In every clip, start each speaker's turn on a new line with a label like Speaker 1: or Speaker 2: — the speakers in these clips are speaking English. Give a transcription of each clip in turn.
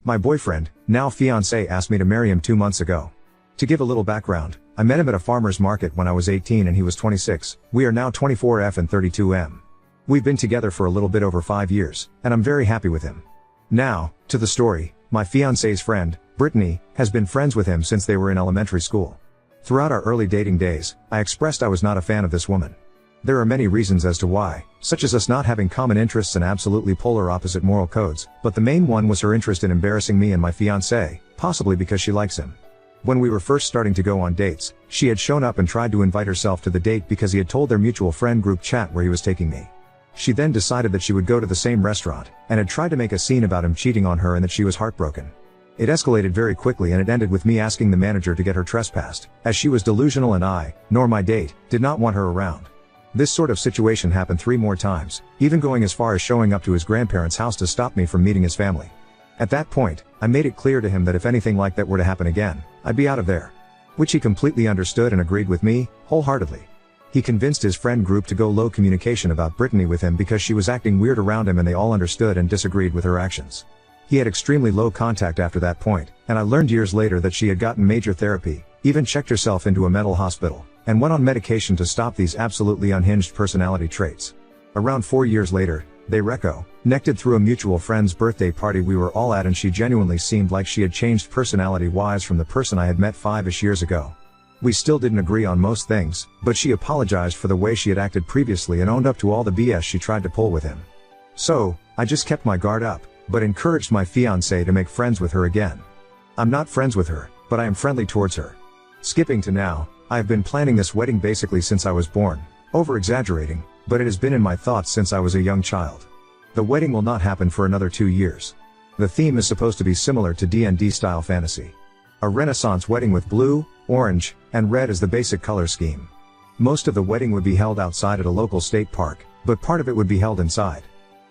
Speaker 1: My boyfriend, now fiancé, asked me to marry him 2 months ago. To give a little background, I met him at a farmer's market when I was 18 and he was 26. We are now 24F and 32M. We've been together for a little bit over 5 years, and I'm very happy with him. Now, to the story. My fiancé's friend, Brittany, has been friends with him since they were in elementary school. Throughout our early dating days, I expressed I was not a fan of this woman. There are many reasons as to why, such as us not having common interests and absolutely polar opposite moral codes, but the main one was her interest in embarrassing me and my fiancé, possibly because she likes him. When we were first starting to go on dates, she had shown up and tried to invite herself to the date because he had told their mutual friend group chat where he was taking me. She then decided that she would go to the same restaurant, and had tried to make a scene about him cheating on her and that she was heartbroken. It escalated very quickly and it ended with me asking the manager to get her trespassed, as she was delusional and I, nor my date, did not want her around. This sort of situation happened 3 more times, even going as far as showing up to his grandparents' house to stop me from meeting his family. At that point, I made it clear to him that if anything like that were to happen again, I'd be out of there. Which he completely understood and agreed with me, wholeheartedly. He convinced his friend group to go low communication about Brittany with him because she was acting weird around him and they all understood and disagreed with her actions. He had extremely low contact after that point, and I learned years later that she had gotten major therapy, even checked herself into a mental hospital, and went on medication to stop these absolutely unhinged personality traits. Around 4 years later, they reconnected through a mutual friend's birthday party we were all at, and she genuinely seemed like she had changed personality-wise from the person I had met 5-ish years ago. We still didn't agree on most things, but she apologized for the way she had acted previously and owned up to all the BS she tried to pull with him. So, I just kept my guard up, but encouraged my fiancé to make friends with her again. I'm not friends with her, but I am friendly towards her. Skipping to now, I have been planning this wedding basically since I was born, over-exaggerating, but it has been in my thoughts since I was a young child. The wedding will not happen for another 2 years. The theme is supposed to be similar to D&D style fantasy. A Renaissance wedding with blue, orange, and red as the basic color scheme. Most of the wedding would be held outside at a local state park, but part of it would be held inside.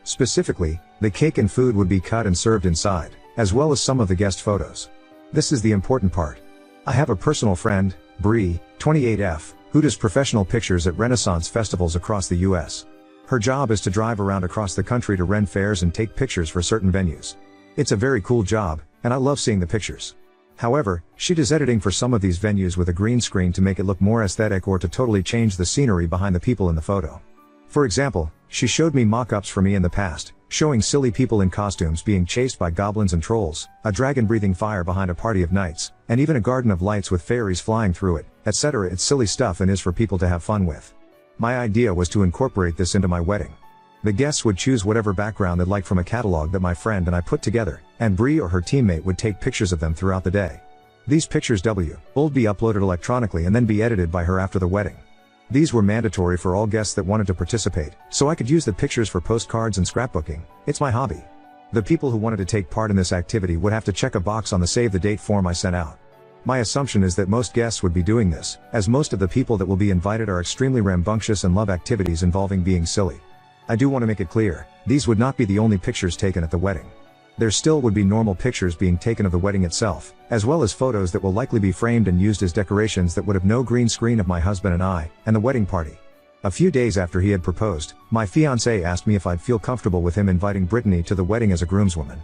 Speaker 1: Specifically, the cake and food would be cut and served inside, as well as some of the guest photos. This is the important part. I have a personal friend, Bree, 28F, who does professional pictures at Renaissance festivals across the US. Her job is to drive around across the country to Ren fairs and take pictures for certain venues. It's a very cool job, and I love seeing the pictures. However, she does editing for some of these venues with a green screen to make it look more aesthetic or to totally change the scenery behind the people in the photo. For example, she showed me mock-ups for me in the past, showing silly people in costumes being chased by goblins and trolls, a dragon breathing fire behind a party of knights, and even a garden of lights with fairies flying through it, etc. It's silly stuff and is for people to have fun with. My idea was to incorporate this into my wedding. The guests would choose whatever background they'd like from a catalog that my friend and I put together, and Bree or her teammate would take pictures of them throughout the day. These pictures would be uploaded electronically and then be edited by her after the wedding. These were mandatory for all guests that wanted to participate, so I could use the pictures for postcards and scrapbooking. It's my hobby. The people who wanted to take part in this activity would have to check a box on the save the date form I sent out. My assumption is that most guests would be doing this, as most of the people that will be invited are extremely rambunctious and love activities involving being silly. I do want to make it clear, these would not be the only pictures taken at the wedding. There still would be normal pictures being taken of the wedding itself, as well as photos that will likely be framed and used as decorations that would have no green screen of my husband and I, and the wedding party. A few days after he had proposed, my fiancé asked me if I'd feel comfortable with him inviting Brittany to the wedding as a groomswoman.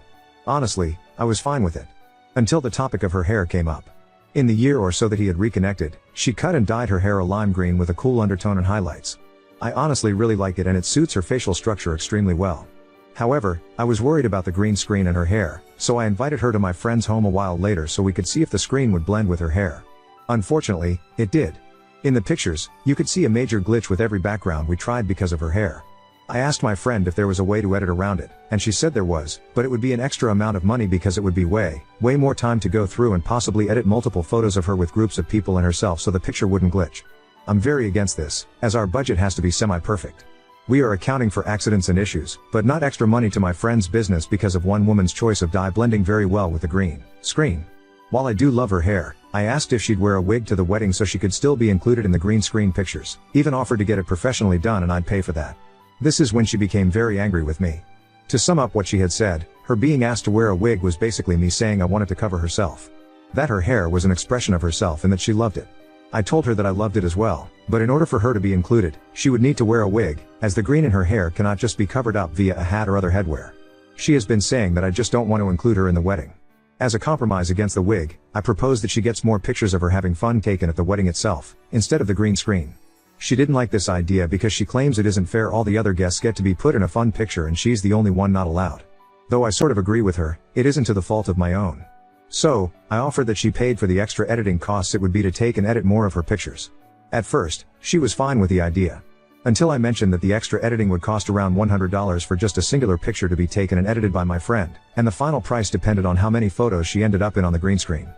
Speaker 1: Honestly, I was fine with it. Until the topic of her hair came up. In the year or so that he had reconnected, she cut and dyed her hair a lime green with a cool undertone and highlights. I honestly really like it and it suits her facial structure extremely well. However, I was worried about the green screen and her hair, so I invited her to my friend's home a while later so we could see if the screen would blend with her hair. Unfortunately, it did. In the pictures, you could see a major glitch with every background we tried because of her hair. I asked my friend if there was a way to edit around it, and she said there was, but it would be an extra amount of money because it would be way more time to go through and possibly edit multiple photos of her with groups of people and herself so the picture wouldn't glitch. I'm very against this, as our budget has to be semi-perfect. We are accounting for accidents and issues, but not extra money to my friend's business because of one woman's choice of dye blending very well with the green screen. While I do love her hair, I asked if she'd wear a wig to the wedding so she could still be included in the green screen pictures, even offered to get it professionally done and I'd pay for that. This is when she became very angry with me. To sum up what she had said, her being asked to wear a wig was basically me saying I wanted to cover herself. That her hair was an expression of herself and that she loved it. I told her that I loved it as well, but in order for her to be included, she would need to wear a wig, as the green in her hair cannot just be covered up via a hat or other headwear. She has been saying that I just don't want to include her in the wedding. As a compromise against the wig, I proposed that she gets more pictures of her having fun taken at the wedding itself, instead of the green screen. She didn't like this idea because she claims it isn't fair all the other guests get to be put in a fun picture and she's the only one not allowed. Though I sort of agree with her, it isn't to the fault of my own. So, I offered that she paid for the extra editing costs it would be to take and edit more of her pictures. At first, she was fine with the idea. Until I mentioned that the extra editing would cost around $100 for just a singular picture to be taken and edited by my friend, and the final price depended on how many photos she ended up in on the green screen.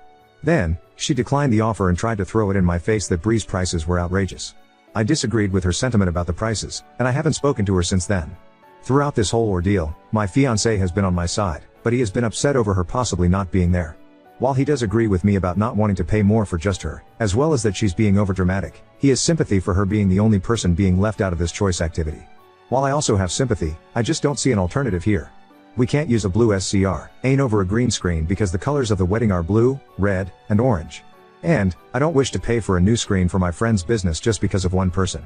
Speaker 1: Then, she declined the offer and tried to throw it in my face that Bree's prices were outrageous. I disagreed with her sentiment about the prices, and I haven't spoken to her since then. Throughout this whole ordeal, my fiancé has been on my side, but he has been upset over her possibly not being there. While he does agree with me about not wanting to pay more for just her, as well as that she's being overdramatic, he has sympathy for her being the only person being left out of this choice activity. While I also have sympathy, I just don't see an alternative here. We can't use a blue scoring over a green screen because the colors of the wedding are blue, red, and orange. And, I don't wish to pay for a new screen for my friend's business just because of one person.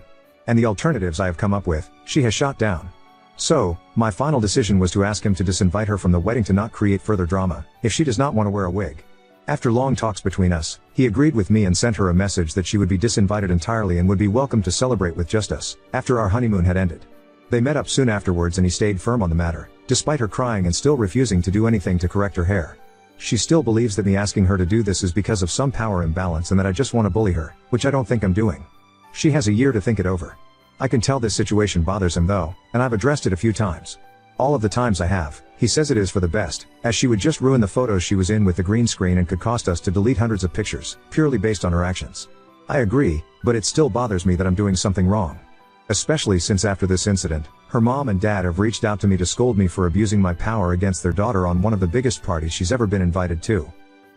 Speaker 1: And the alternatives I have come up with, she has shot down. So, my final decision was to ask him to disinvite her from the wedding to not create further drama, if she does not want to wear a wig. After long talks between us, he agreed with me and sent her a message that she would be disinvited entirely and would be welcome to celebrate with just us, after our honeymoon had ended. They met up soon afterwards and he stayed firm on the matter, despite her crying and still refusing to do anything to correct her hair. She still believes that me asking her to do this is because of some power imbalance and that I just want to bully her, which I don't think I'm doing. She has a year to think it over. I can tell this situation bothers him though, and I've addressed it a few times. All of the times I have, he says it is for the best, as she would just ruin the photos she was in with the green screen and could cost us to delete hundreds of pictures, purely based on her actions. I agree, but it still bothers me that I'm doing something wrong. Especially since after this incident, her mom and dad have reached out to me to scold me for abusing my power against their daughter on one of the biggest parties she's ever been invited to.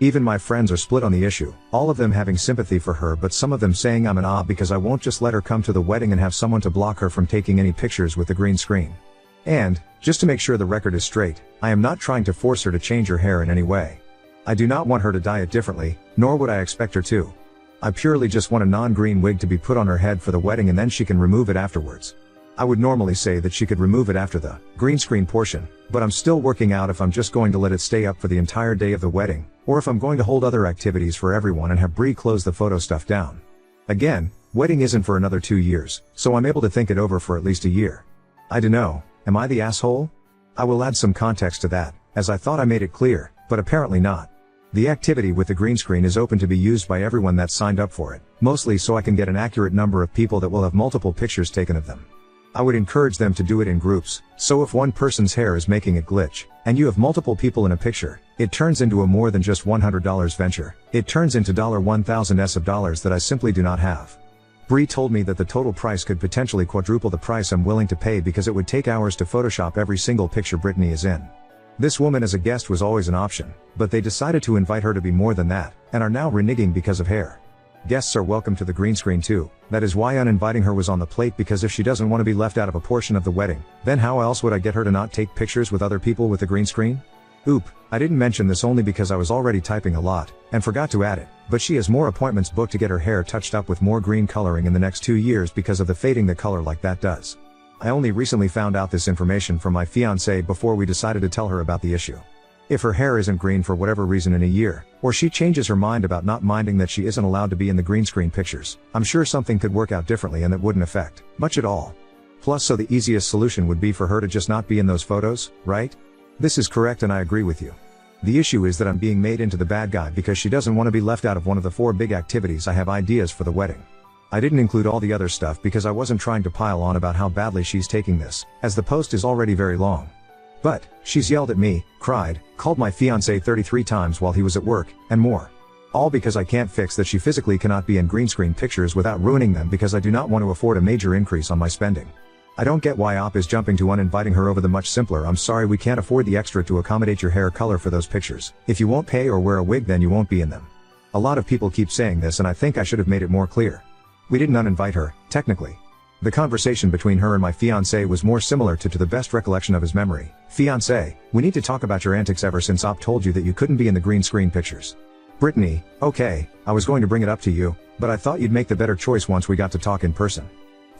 Speaker 1: Even my friends are split on the issue, all of them having sympathy for her but some of them saying I'm an odd because I won't just let her come to the wedding and have someone to block her from taking any pictures with the green screen. And, just to make sure the record is straight, I am not trying to force her to change her hair in any way. I do not want her to dye it differently, nor would I expect her to. I purely just want a non-green wig to be put on her head for the wedding and then she can remove it afterwards. I would normally say that she could remove it after the green screen portion, but I'm still working out if I'm just going to let it stay up for the entire day of the wedding, or if I'm going to hold other activities for everyone and have Bree close the photo stuff down. Again, wedding isn't for another 2 years, so I'm able to think it over for at least a year. I dunno, am I the asshole? I will add some context to that, as I thought I made it clear, but apparently not. The activity with the green screen is open to be used by everyone that signed up for it, mostly so I can get an accurate number of people that will have multiple pictures taken of them. I would encourage them to do it in groups, so if one person's hair is making it glitch, and you have multiple people in a picture, it turns into a more than just $100 venture, it turns into $1,000s of dollars that I simply do not have. Bree told me that the total price could potentially quadruple the price I'm willing to pay because it would take hours to Photoshop every single picture Brittany is in. This woman as a guest was always an option, but they decided to invite her to be more than that, and are now reneging because of hair. Guests are welcome to the green screen too, that is why uninviting her was on the plate because if she doesn't want to be left out of a portion of the wedding, then how else would I get her to not take pictures with other people with the green screen? Oop, I didn't mention this only because I was already typing a lot, and forgot to add it, but she has more appointments booked to get her hair touched up with more green coloring in the next 2 years because of the fading the color like that does. I only recently found out this information from my fiancé before we decided to tell her about the issue. If her hair isn't green for whatever reason in a year, or she changes her mind about not minding that she isn't allowed to be in the green screen pictures, I'm sure something could work out differently and that wouldn't affect much at all. Plus so the easiest solution would be for her to just not be in those photos, right? This is correct and I agree with you. The issue is that I'm being made into the bad guy because she doesn't want to be left out of one of the 4 big activities I have ideas for the wedding. I didn't include all the other stuff because I wasn't trying to pile on about how badly she's taking this, as the post is already very long. But, she's yelled at me, cried, called my fiancé 33 times while he was at work, and more. All because I can't fix that she physically cannot be in green screen pictures without ruining them because I do not want to afford a major increase on my spending. I don't get why Op is jumping to uninviting her over the much simpler I'm sorry we can't afford the extra to accommodate your hair color for those pictures. If you won't pay or wear a wig then you won't be in them. A lot of people keep saying this and I think I should have made it more clear. We didn't uninvite her, technically. The conversation between her and my fiancé was more similar to the best recollection of his memory. Fiancé, we need to talk about your antics ever since Op told you that you couldn't be in the green screen pictures. Brittany, okay, I was going to bring it up to you, but I thought you'd make the better choice once we got to talk in person.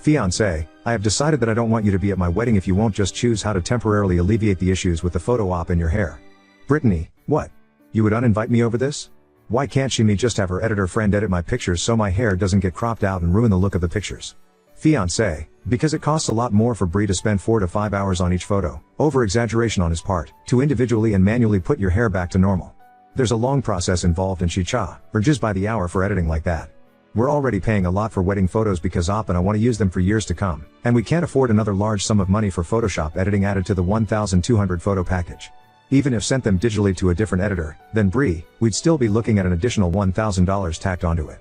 Speaker 1: Fiancé, I have decided that I don't want you to be at my wedding if you won't just choose how to temporarily alleviate the issues with the photo op in your hair. Brittany, what? You would uninvite me over this? Why can't me just have her editor friend edit my pictures so my hair doesn't get cropped out and ruin the look of the pictures? Fiancé, because it costs a lot more for Bree to spend 4 to 5 hours on each photo, over exaggeration on his part, to individually and manually put your hair back to normal. There's a long process involved and she charges by the hour for editing like that. We're already paying a lot for wedding photos because Op and I want to use them for years to come, and we can't afford another large sum of money for Photoshop editing added to the 1,200 photo package. Even if sent them digitally to a different editor than Bree, we'd still be looking at an additional $1,000 tacked onto it.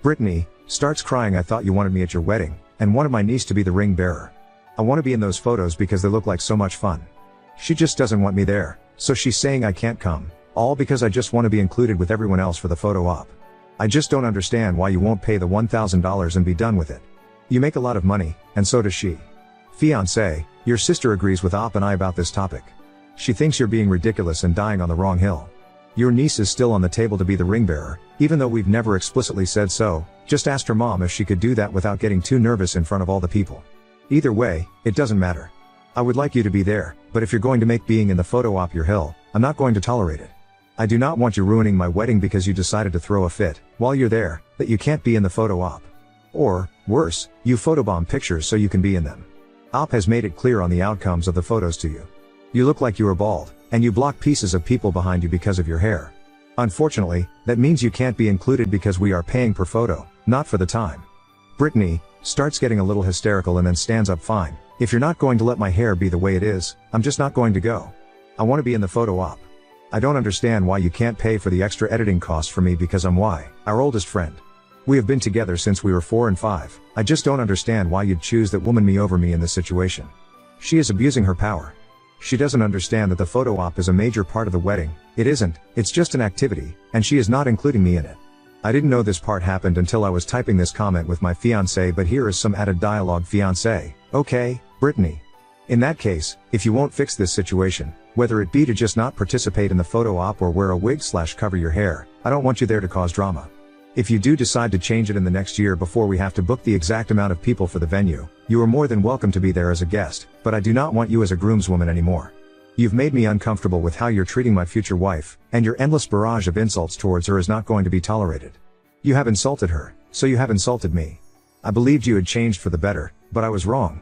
Speaker 1: Brittany starts crying. I thought you wanted me at your wedding, and wanted my niece to be the ring bearer. I want to be in those photos because they look like so much fun. She just doesn't want me there, so she's saying I can't come, all because I just want to be included with everyone else for the photo op. I just don't understand why you won't pay the $1,000 and be done with it. You make a lot of money, and so does she. Fiancé, your sister agrees with Op and I about this topic. She thinks you're being ridiculous and dying on the wrong hill. Your niece is still on the table to be the ring bearer, even though we've never explicitly said so. Just asked her mom if she could do that without getting too nervous in front of all the people. Either way, it doesn't matter. I would like you to be there, but if you're going to make being in the photo op your hill, I'm not going to tolerate it. I do not want you ruining my wedding because you decided to throw a fit, while you're there, that you can't be in the photo op. Or, worse, you photobomb pictures so you can be in them. Op has made it clear on the outcomes of the photos to you. You look like you are bald, and you block pieces of people behind you because of your hair. Unfortunately, that means you can't be included because we are paying per photo, not for the time. Brittany starts getting a little hysterical and then stands up. Fine, if you're not going to let my hair be the way it is, I'm just not going to go. I want to be in the photo op. I don't understand why you can't pay for the extra editing costs for me because I'm our oldest friend. We have been together since we were 4 and 5. I just don't understand why you'd choose that woman me over me in this situation. She is abusing her power. She doesn't understand that the photo op is a major part of the wedding. It isn't, it's just an activity, and she is not including me in it. I didn't know this part happened until I was typing this comment with my fiancé, but here is some added dialogue. Fiancé, okay, Brittany. In that case, if you won't fix this situation, whether it be to just not participate in the photo op or wear a wig/cover your hair, I don't want you there to cause drama. If you do decide to change it in the next year before we have to book the exact amount of people for the venue, you are more than welcome to be there as a guest, but I do not want you as a groomswoman anymore. You've made me uncomfortable with how you're treating my future wife, and your endless barrage of insults towards her is not going to be tolerated. You have insulted her, so you have insulted me. I believed you had changed for the better, but I was wrong.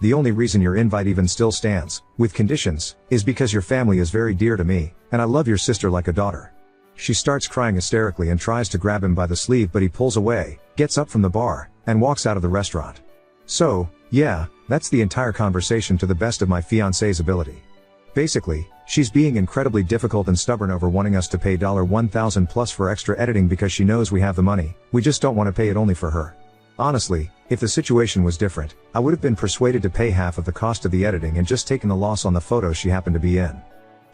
Speaker 1: The only reason your invite even still stands, with conditions, is because your family is very dear to me, and I love your sister like a daughter. She starts crying hysterically and tries to grab him by the sleeve, but he pulls away, gets up from the bar, and walks out of the restaurant. So, yeah, that's the entire conversation to the best of my fiancé's ability. Basically, she's being incredibly difficult and stubborn over wanting us to pay $1,000 plus for extra editing because she knows we have the money. We just don't want to pay it only for her. Honestly, if the situation was different, I would have been persuaded to pay half of the cost of the editing and just taken the loss on the photos she happened to be in.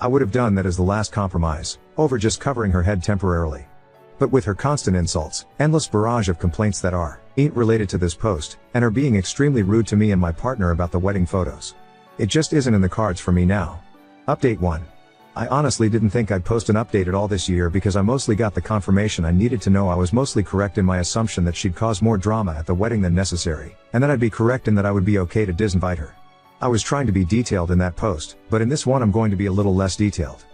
Speaker 1: I would have done that as the last compromise, over just covering her head temporarily. But with her constant insults, endless barrage of complaints that ain't related to this post, and her being extremely rude to me and my partner about the wedding photos, it just isn't in the cards for me now. Update 1. I honestly didn't think I'd post an update at all this year because I mostly got the confirmation I needed to know I was mostly correct in my assumption that she'd cause more drama at the wedding than necessary, and that I'd be correct in that I would be okay to disinvite her. I was trying to be detailed in that post, but in this one I'm going to be a little less detailed.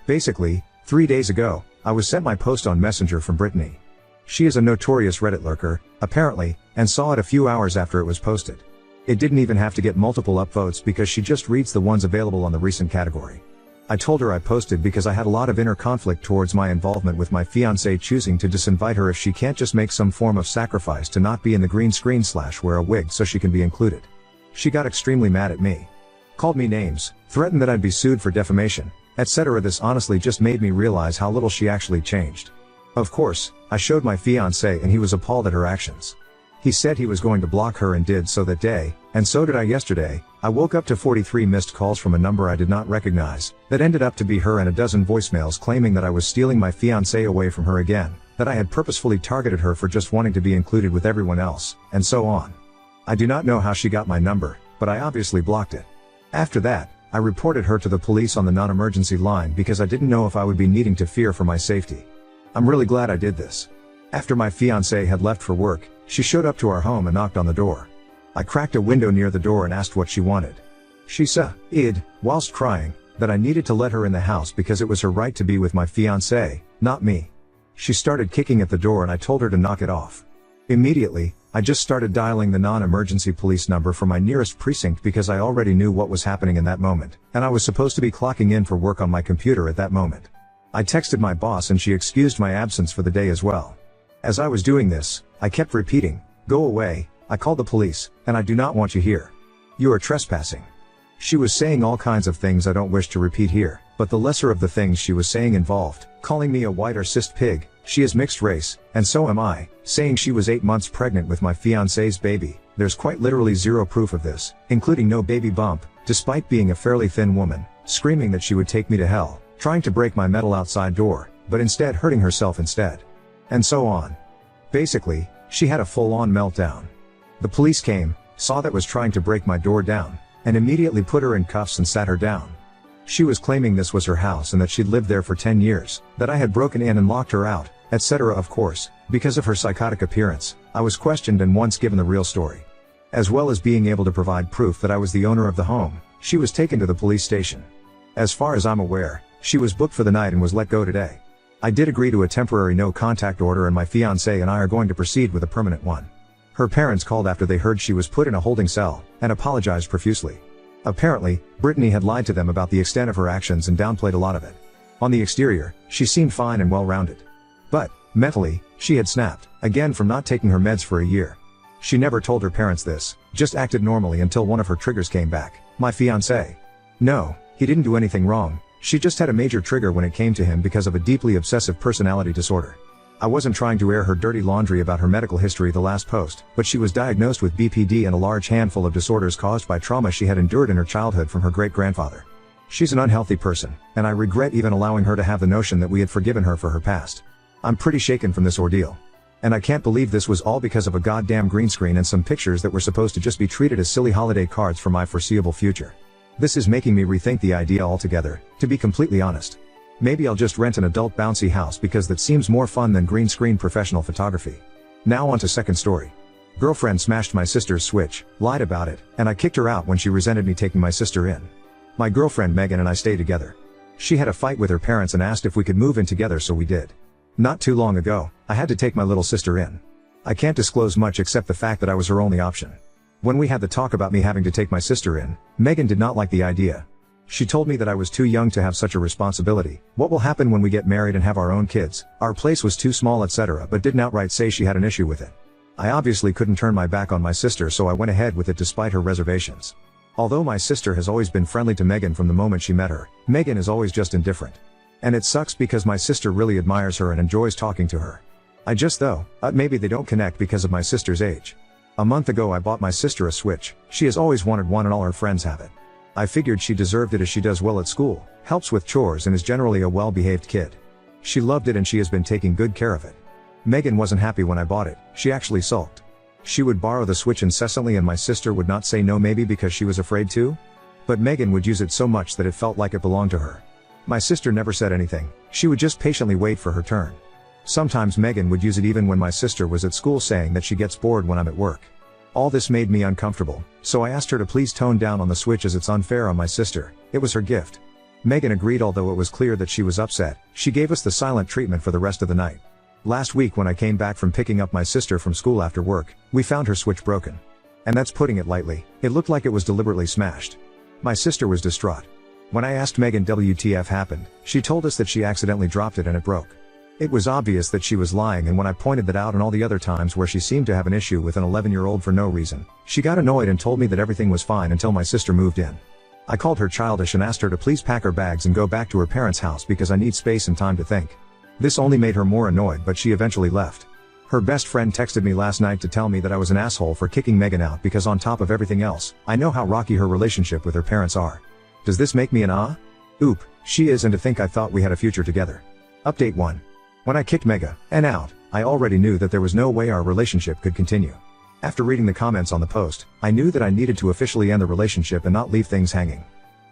Speaker 1: Basically, 3 days ago, I was sent my post on Messenger from Brittany. She is a notorious Reddit lurker, apparently, and saw it a few hours after it was posted. It didn't even have to get multiple upvotes because she just reads the ones available on the recent category. I told her I posted because I had a lot of inner conflict towards my involvement with my fiancé choosing to disinvite her if she can't just make some form of sacrifice to not be in the green screen / wear a wig so she can be included. She got extremely mad at me. Called me names, threatened that I'd be sued for defamation, etc. This honestly just made me realize how little she actually changed. Of course, I showed my fiancé and he was appalled at her actions. He said he was going to block her and did so that day, and so did I yesterday. I woke up to 43 missed calls from a number I did not recognize, that ended up to be her, and a dozen voicemails claiming that I was stealing my fiancé away from her again, that I had purposefully targeted her for just wanting to be included with everyone else, and so on. I do not know how she got my number, but I obviously blocked it. After that, I reported her to the police on the non-emergency line because I didn't know if I would be needing to fear for my safety. I'm really glad I did this. After my fiancé had left for work, she showed up to our home and knocked on the door. I cracked a window near the door and asked what she wanted. She said, whilst crying, that I needed to let her in the house because it was her right to be with my fiancé, not me. She started kicking at the door and I told her to knock it off. Immediately, I just started dialing the non-emergency police number for my nearest precinct because I already knew what was happening in that moment, and I was supposed to be clocking in for work on my computer at that moment. I texted my boss and she excused my absence for the day as well. As I was doing this, I kept repeating, "Go away, I called the police, and I do not want you here. You are trespassing." She was saying all kinds of things I don't wish to repeat here, but the lesser of the things she was saying involved calling me a white racist pig, she is mixed race, and so am I, saying she was 8 months pregnant with my fiancé's baby. There's quite literally zero proof of this, including no baby bump, despite being a fairly thin woman, screaming that she would take me to hell, trying to break my metal outside door, but instead hurting herself instead. And so on. Basically, she had a full-on meltdown. The police came, saw that was trying to break my door down, and immediately put her in cuffs and sat her down. She was claiming this was her house and that she'd lived there for 10 years, that I had broken in and locked her out, etc. Of course, because of her psychotic appearance, I was questioned and once given the real story. As well as being able to provide proof that I was the owner of the home, she was taken to the police station. As far as I'm aware, she was booked for the night and was let go today. I did agree to a temporary no-contact order and my fiancé and I are going to proceed with a permanent one. Her parents called after they heard she was put in a holding cell, and apologized profusely. Apparently, Brittany had lied to them about the extent of her actions and downplayed a lot of it. On the exterior, she seemed fine and well-rounded. But, mentally, she had snapped, again from not taking her meds for a year. She never told her parents this, just acted normally until one of her triggers came back, my fiancé. No, he didn't do anything wrong, she just had a major trigger when it came to him because of a deeply obsessive personality disorder. I wasn't trying to air her dirty laundry about her medical history the last post, but she was diagnosed with BPD and a large handful of disorders caused by trauma she had endured in her childhood from her great-grandfather. She's an unhealthy person, and I regret even allowing her to have the notion that we had forgiven her for her past. I'm pretty shaken from this ordeal. And I can't believe this was all because of a goddamn green screen and some pictures that were supposed to just be treated as silly holiday cards for my foreseeable future. This is making me rethink the idea altogether, to be completely honest. Maybe I'll just rent an adult bouncy house because that seems more fun than green screen professional photography. Now on to second story. Girlfriend smashed my sister's switch, lied about it, and I kicked her out when she resented me taking my sister in. My girlfriend Megan and I stay together. She had a fight with her parents and asked if we could move in together, so we did. Not too long ago, I had to take my little sister in. I can't disclose much except the fact that I was her only option. When we had the talk about me having to take my sister in, Megan did not like the idea. She told me that I was too young to have such a responsibility, what will happen when we get married and have our own kids, our place was too small, etc., but didn't outright say she had an issue with it. I obviously couldn't turn my back on my sister, so I went ahead with it despite her reservations. Although my sister has always been friendly to Megan from the moment she met her, Megan is always just indifferent. And it sucks because my sister really admires her and enjoys talking to her. I just maybe they don't connect because of my sister's age. A month ago I bought my sister a Switch, she has always wanted one and all her friends have it. I figured she deserved it as she does well at school, helps with chores and is generally a well-behaved kid. She loved it and she has been taking good care of it. Megan wasn't happy when I bought it, she actually sulked. She would borrow the Switch incessantly and my sister would not say no, maybe because she was afraid to? But Megan would use it so much that it felt like it belonged to her. My sister never said anything, she would just patiently wait for her turn. Sometimes Megan would use it even when my sister was at school, saying that she gets bored when I'm at work. All this made me uncomfortable, so I asked her to please tone down on the Switch as it's unfair on my sister, it was her gift. Megan agreed, although it was clear that she was upset. She gave us the silent treatment for the rest of the night. Last week when I came back from picking up my sister from school after work, we found her Switch broken. And that's putting it lightly, it looked like it was deliberately smashed. My sister was distraught. When I asked Megan WTF happened, she told us that she accidentally dropped it and it broke. It was obvious that she was lying, and when I pointed that out and all the other times where she seemed to have an issue with an 11-year-old for no reason, she got annoyed and told me that everything was fine until my sister moved in. I called her childish and asked her to please pack her bags and go back to her parents' house because I need space and time to think. This only made her more annoyed, but she eventually left. Her best friend texted me last night to tell me that I was an asshole for kicking Megan out because on top of everything else, I know how rocky her relationship with her parents are. Does this make me an Oop, she is, and to think I thought we had a future together. Update 1. When I kicked Megan out, I already knew that there was no way our relationship could continue. After reading the comments on the post, I knew that I needed to officially end the relationship and not leave things hanging.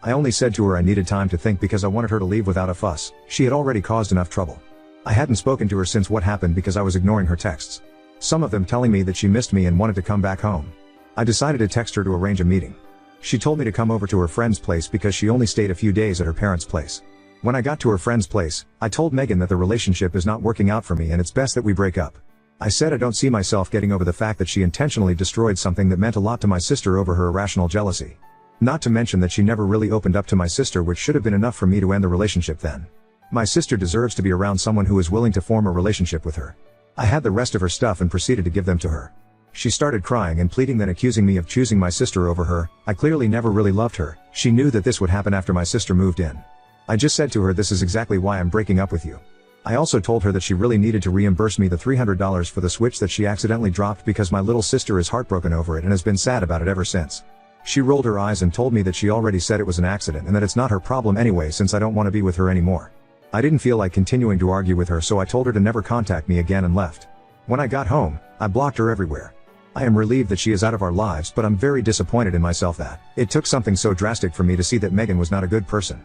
Speaker 1: I only said to her I needed time to think because I wanted her to leave without a fuss. She had already caused enough trouble. I hadn't spoken to her since what happened because I was ignoring her texts. Some of them telling me that she missed me and wanted to come back home. I decided to text her to arrange a meeting. She told me to come over to her friend's place because she only stayed a few days at her parents' place. When I got to her friend's place, I told Megan that the relationship is not working out for me and it's best that we break up. I said I don't see myself getting over the fact that she intentionally destroyed something that meant a lot to my sister over her irrational jealousy. Not to mention that she never really opened up to my sister, which should have been enough for me to end the relationship then. My sister deserves to be around someone who is willing to form a relationship with her. I had the rest of her stuff and proceeded to give them to her. She started crying and pleading, then accusing me of choosing my sister over her. I clearly never really loved her. She knew that this would happen after my sister moved in. I just said to her, this is exactly why I'm breaking up with you. I also told her that she really needed to reimburse me the $300 for the Switch that she accidentally dropped because my little sister is heartbroken over it and has been sad about it ever since. She rolled her eyes and told me that she already said it was an accident and that it's not her problem anyway since I don't want to be with her anymore. I didn't feel like continuing to argue with her, so I told her to never contact me again and left. When I got home, I blocked her everywhere. I am relieved that she is out of our lives, but I'm very disappointed in myself that it took something so drastic for me to see that Megan was not a good person.